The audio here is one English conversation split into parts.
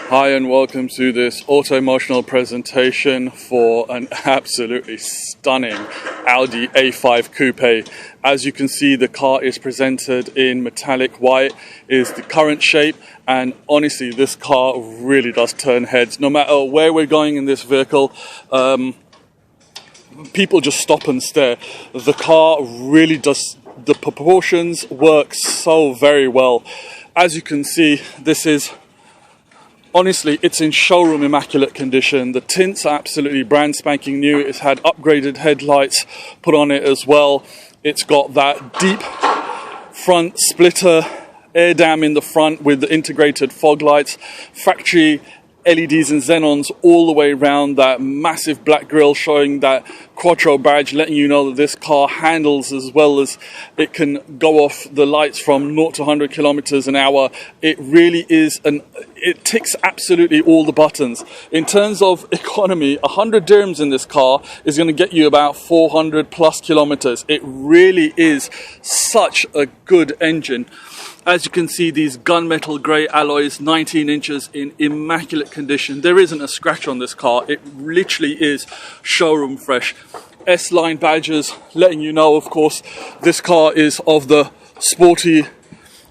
Hi and welcome to this Autoemotional presentation for an absolutely stunning Audi A5 Coupe. As you can see, the car is presented in metallic white, is the current shape, and honestly this car really does turn heads. No matter where we're going in this vehicle, people just stop and stare. The car really does, the proportions work so very well. As you can see, this is honestly, it's in showroom immaculate condition. The tints are absolutely brand spanking new. It's had upgraded headlights put on it as well. It's got that deep front splitter air dam in the front with the integrated fog lights, factory LEDs and xenons all the way around, that massive black grille showing that Quattro badge, letting you know that this car handles as well as it can go off the lights from 0 to 100 kilometers an hour. It really is it ticks absolutely all the buttons. In terms of economy, 100 dirhams in this car is going to get you about 400 plus kilometers. It really is such a good engine. As you can see, these gunmetal grey alloys, 19 inches in immaculate condition. There isn't a scratch on this car. It literally is showroom fresh. S-line badges letting you know, of course, this car is of the sporty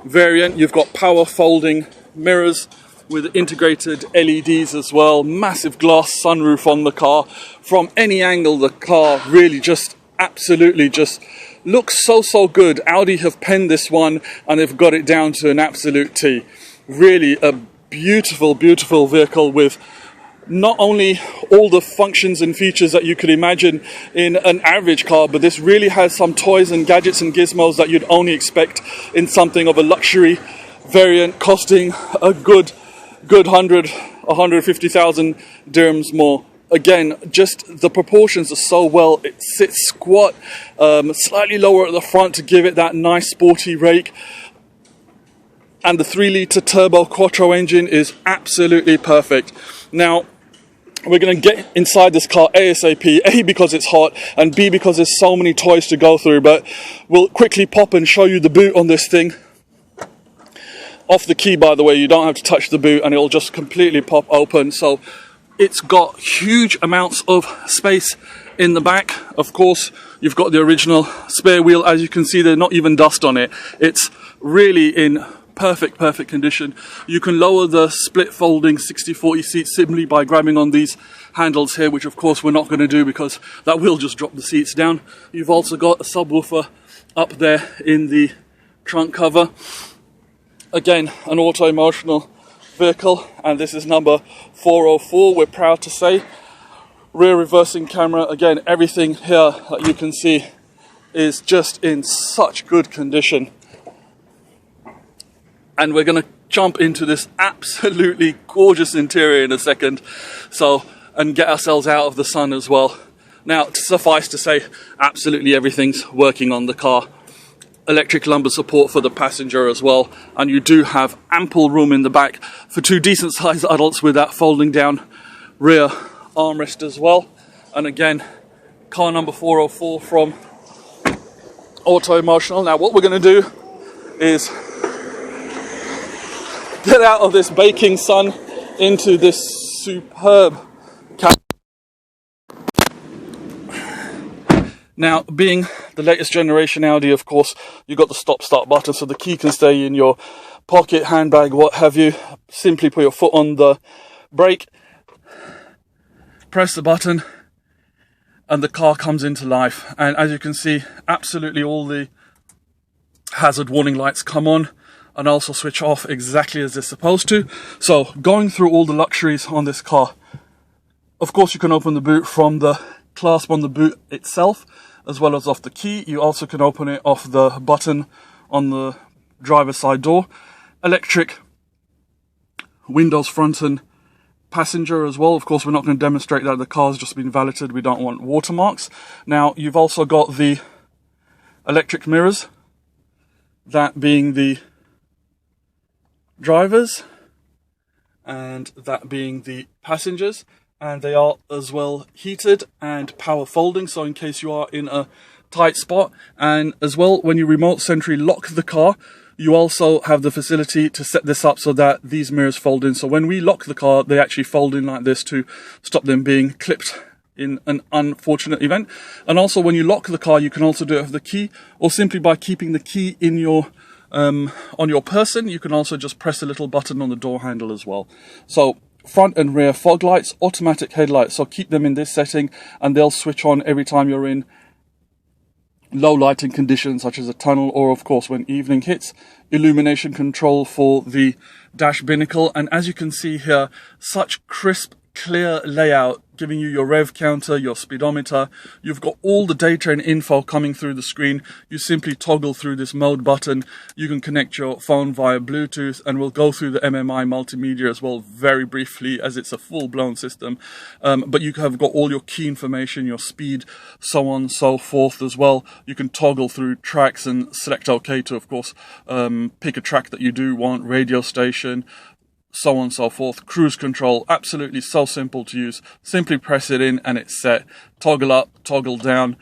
variant. You've got power folding mirrors with integrated LEDs as well. Massive glass sunroof on the car. From any angle, the car really just absolutely just looks so good. Audi have penned this one and they've got it down to an absolute T. Really a beautiful vehicle with not only all the functions and features that you could imagine in an average car, but this really has some toys and gadgets and gizmos that you'd only expect in something of a luxury variant, costing a good 150,000 dirhams more. Again, just the proportions are so well. It sits squat, slightly lower at the front to give it that nice sporty rake. And the 3-litre turbo Quattro engine is absolutely perfect. Now, we're going to get inside this car ASAP, A, because it's hot, and B, because there's so many toys to go through. But we'll quickly pop and show you the boot on this thing. Off the key, by the way, you don't have to touch the boot and it'll just completely pop open. So it's got huge amounts of space in the back. Of course, you've got the original spare wheel. As you can see, there's not even dust on it. It's really in perfect condition. You can lower the split folding 60/40 seat simply by grabbing on these handles here, which of course we're not going to do because that will just drop the seats down. You've also got a subwoofer up there in the trunk cover. Again, an Autoemotional vehicle, and this is number 404, we're proud to say. Rear reversing camera, again, everything here that you can see is just in such good condition. And we're going to jump into this absolutely gorgeous interior in a second, and get ourselves out of the sun as well. Now, suffice to say, absolutely everything's working on the car. Electric lumbar support for the passenger as well, and you do have ample room in the back for two decent sized adults with that folding down rear armrest as well. And again, car number 404 from Autoemotional. Now what we're going to do is get out of this baking sun into this superb cabin. Now, being the latest generation Audi, of course, you've got the stop-start button, so the key can stay in your pocket, handbag, what have you. Simply put your foot on the brake, press the button, and the car comes into life. And as you can see, absolutely all the hazard warning lights come on and also switch off exactly as they're supposed to. So, going through all the luxuries on this car, of course you can open the boot from the clasp on the boot itself, as well as off the key. You also can open it off the button on the driver's side door. Electric windows front and passenger as well. Of course, we're not going to demonstrate that the car's just been valeted. We don't want watermarks. Now, you've also got the electric mirrors, that being the drivers and that being the passengers. And they are as well heated and power folding, so in case you are in a tight spot. And as well, when you remote centrally lock the car, You also have the facility to set this up so that these mirrors fold in. So when we lock the car, they actually fold in like this to stop them being clipped in an unfortunate event. And also when you lock the car, you can also do it with the key, or simply by keeping the key in your on your person. You can also just press a little button on the door handle as well. So front and rear fog lights, automatic headlights, so keep them in this setting and they'll switch on every time you're in low lighting conditions such as a tunnel, or of course when evening hits. Illumination control for the dash binnacle, and as you can see here, such crisp, clear layout, giving you your rev counter, your speedometer. You've got all the data and info coming through the screen. You simply toggle through this mode button. You can connect your phone via Bluetooth, and we'll go through the MMI multimedia as well very briefly, as it's a full-blown system. But you have got all your key information, your speed, so on and so forth as well. You can toggle through tracks and select OK to, of course, pick a track that you do want, radio station, so on and so forth. Cruise control, absolutely so simple to use. Simply press it in and it's set. Toggle up, toggle down,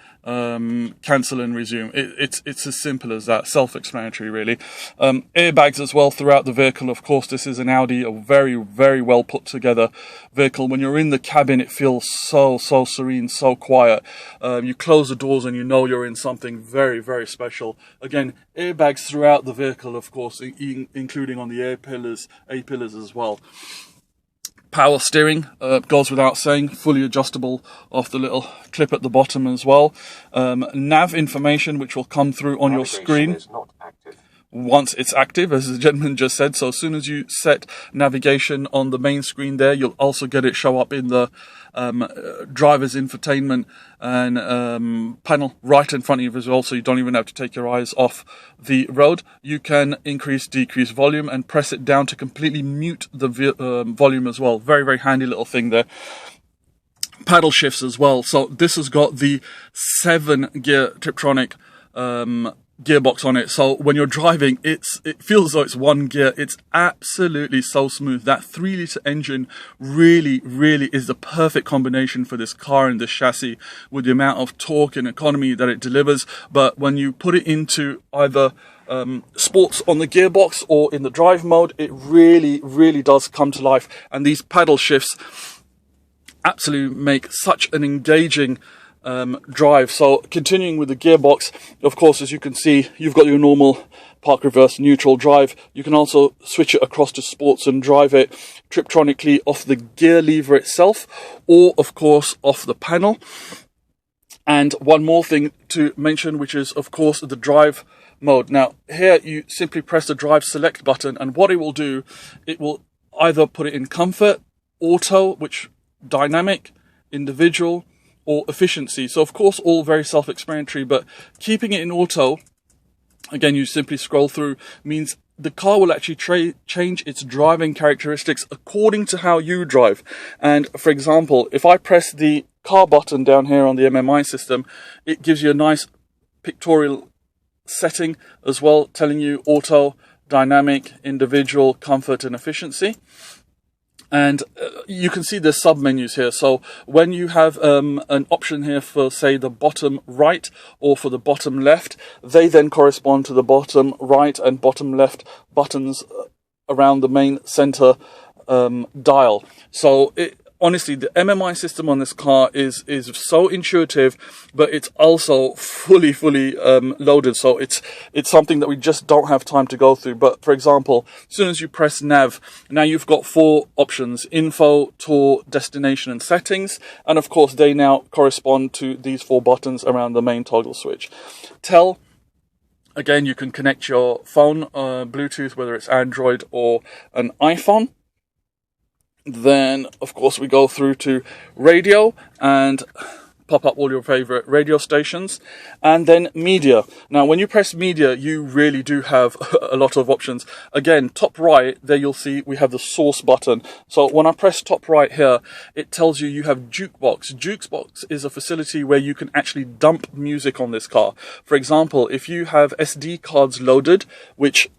cancel and resume. It's as simple as that. Self-explanatory, really. Airbags as well throughout the vehicle. Of course, this is an Audi, a very, very well put together vehicle. When you're in the cabin, it feels so serene, so quiet. You close the doors and you know you're in something very, very special. Again, airbags throughout the vehicle, of course, including on the A-pillars as well. Power steering, goes without saying, fully adjustable off the little clip at the bottom as well. Nav information, which will come through on your screen. Is not active. Once it's active, as the gentleman just said. So as soon as you set navigation on the main screen there, you'll also get it show up in the driver's infotainment and panel right in front of you as well, so you don't even have to take your eyes off the road. You can increase, decrease volume and press it down to completely mute the volume as well. Very, very handy little thing there. Paddle shifts as well. So this has got the 7-gear Tiptronic gearbox on it, so when you're driving, it feels as though it's one gear. It's absolutely so smooth. That 3-litre engine really is the perfect combination for this car and this chassis, with the amount of torque and economy that it delivers. But when you put it into either sports on the gearbox or in the drive mode, it really does come to life. And these paddle shifts absolutely make such an engaging drive. So continuing with the gearbox, of course, as you can see, you've got your normal park, reverse, neutral drive. You can also switch it across to sports and drive it triptronically off the gear lever itself, or of course off the panel. And one more thing to mention, which is of course the drive mode. Now here you simply press the drive select button, and what it will do, it will either put it in comfort, auto, which dynamic, individual, or efficiency. So of course all very self-explanatory, but keeping it in auto, again, you simply scroll through, means the car will actually change its driving characteristics according to how you drive. And for example, if I press the car button down here on the MMI system, it gives you a nice pictorial setting as well, telling you auto, dynamic, individual, comfort and efficiency. And you can see the sub menus here. So when you have an option here for, say, the bottom right or for the bottom left, they then correspond to the bottom right and bottom left buttons around the main center dial. So honestly, the MMI system on this car is so intuitive, but it's also fully loaded. So it's something that we just don't have time to go through. But for example, as soon as you press nav, now you've got 4 options: info, tour, destination, and settings. And of course, they now correspond to these 4 buttons around the main toggle switch. Tell. Again, you can connect your phone, Bluetooth, whether it's Android or an iPhone. Then, of course, we go through to radio and pop up all your favorite radio stations, and then media. Now, when you press media, you really do have a lot of options. Again, top right, there you'll see we have the source button. So when I press top right here, it tells you have Jukebox. Jukebox is a facility where you can actually dump music on this car. For example, if you have SD cards loaded, which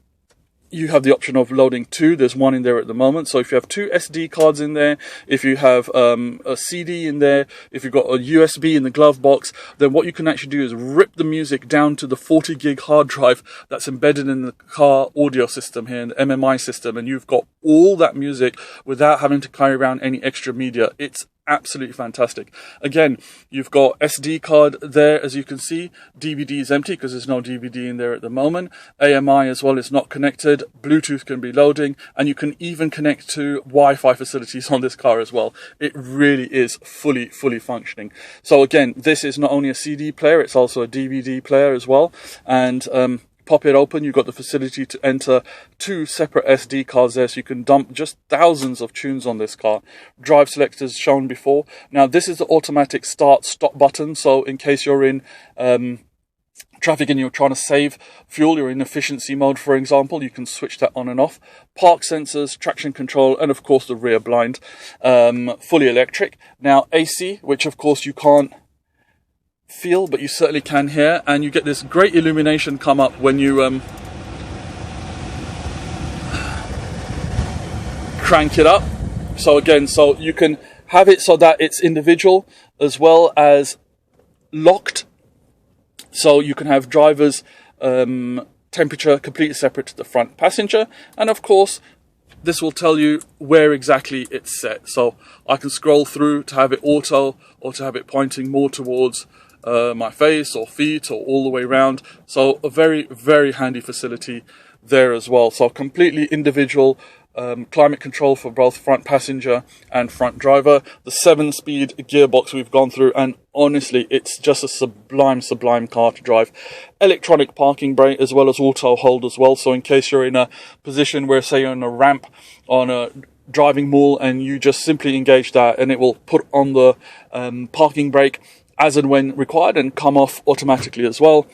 you have the option of loading 2. There's 1 in there at the moment. So if you have 2 SD cards in there, if you have a CD in there, if you've got a USB in the glove box, then what you can actually do is rip the music down to the 40 gig hard drive that's embedded in the car audio system here, in the MMI system, and you've got all that music without having to carry around any extra media. It's absolutely fantastic. Again, you've got SD card there, as you can see. DVD is empty because there's no DVD in there at the moment. AMI as well is not connected. Bluetooth can be loading, and you can even connect to Wi-Fi facilities on this car as well. It really is fully functioning. So again, this is not only a CD player, it's also a DVD player as well. And pop it open, you've got the facility to enter 2 separate SD cards there, so you can dump just thousands of tunes on this car. Drive selectors shown before. Now this is the automatic start-stop button, so in case you're in traffic and you're trying to save fuel, you're in efficiency mode for example, you can switch that on and off. Park sensors, traction control, and of course the rear blind. Fully electric. Now AC, which of course you can't feel, but you certainly can hear, and you get this great illumination come up when you crank it up. So again, so you can have it so that it's individual as well as locked, so you can have driver's temperature completely separate to the front passenger, and of course this will tell you where exactly it's set. So I can scroll through to have it auto, or to have it pointing more towards my face or feet, or all the way around. So a very handy facility there as well. So completely individual climate control for both front passenger and front driver. The 7-speed gearbox we've gone through, and honestly it's just a sublime car to drive. Electronic parking brake as well as auto hold as well, so in case you're in a position where, say, you're in a ramp on a driving mall, and you just simply engage that and it will put on the parking brake as and when required, and come off automatically as well.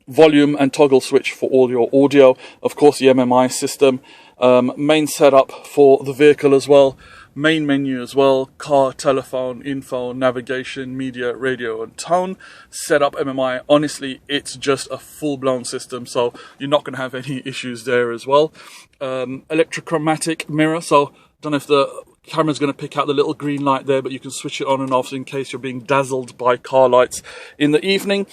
Volume and toggle switch for all your audio. Of course, the MMI system. Main setup for the vehicle as well. Main menu as well. Car, telephone, info, navigation, media, radio, and tone. Setup MMI. Honestly, it's just a full-blown system, so you're not going to have any issues there as well. Electrochromatic mirror, so don't know if the camera's going to pick out the little green light there, but you can switch it on and off in case you're being dazzled by car lights in the evening.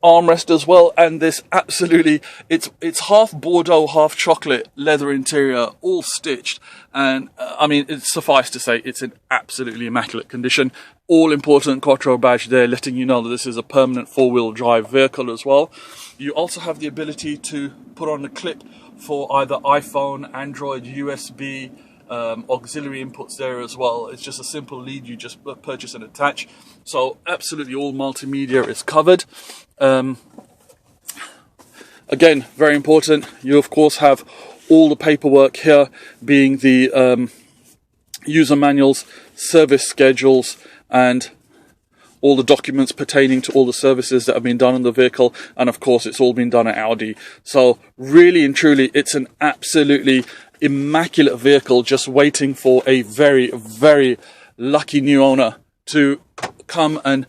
Armrest as well, and this absolutely, it's half Bordeaux, half chocolate leather interior, all stitched, and I mean, it's suffice to say it's in absolutely immaculate condition. All important Quattro badge there, letting you know that this is a permanent 4-wheel drive vehicle as well. You also have the ability to put on a clip for either iPhone, Android, USB, auxiliary inputs there as well. It's just a simple lead you just purchase and attach. So absolutely all multimedia is covered. Again, very important, you of course have all the paperwork here, being the user manuals, service schedules, and all the documents pertaining to all the services that have been done on the vehicle, and of course it's all been done at Audi. So really and truly, it's an absolutely immaculate vehicle, just waiting for a very lucky new owner to come and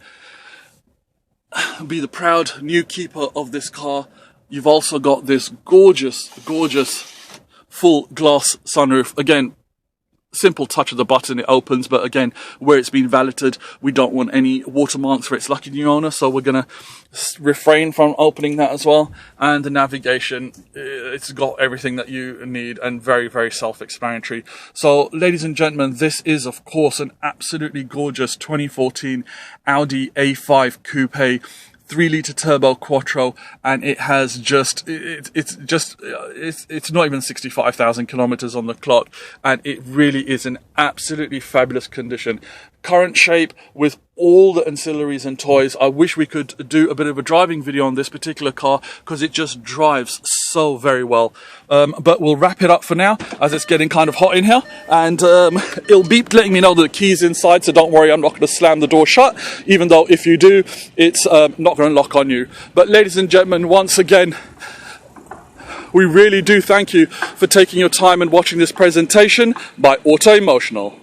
be the proud new keeper of this car. You've also got this gorgeous full glass sunroof. Again, simple touch of the button, it opens, but again, where it's been valeted, we don't want any watermarks for its lucky new owner, so we're going to refrain from opening that as well. And the navigation, it's got everything that you need, and very self-explanatory. So ladies and gentlemen, this is of course an absolutely gorgeous 2014 Audi A5 Coupe 3-litre turbo Quattro, and it has it's not even 65,000 kilometers on the clock, and it really is in absolutely fabulous condition. Current shape with all the ancillaries and toys. I wish we could do a bit of a driving video on this particular car because it just drives so very well. But we'll wrap it up for now as it's getting kind of hot in here, and it'll beep letting me know that the key's inside, so don't worry, I'm not going to slam the door shut, even though if you do, it's not going to lock on you. But ladies and gentlemen, once again, we really do thank you for taking your time and watching this presentation by Autoemotional.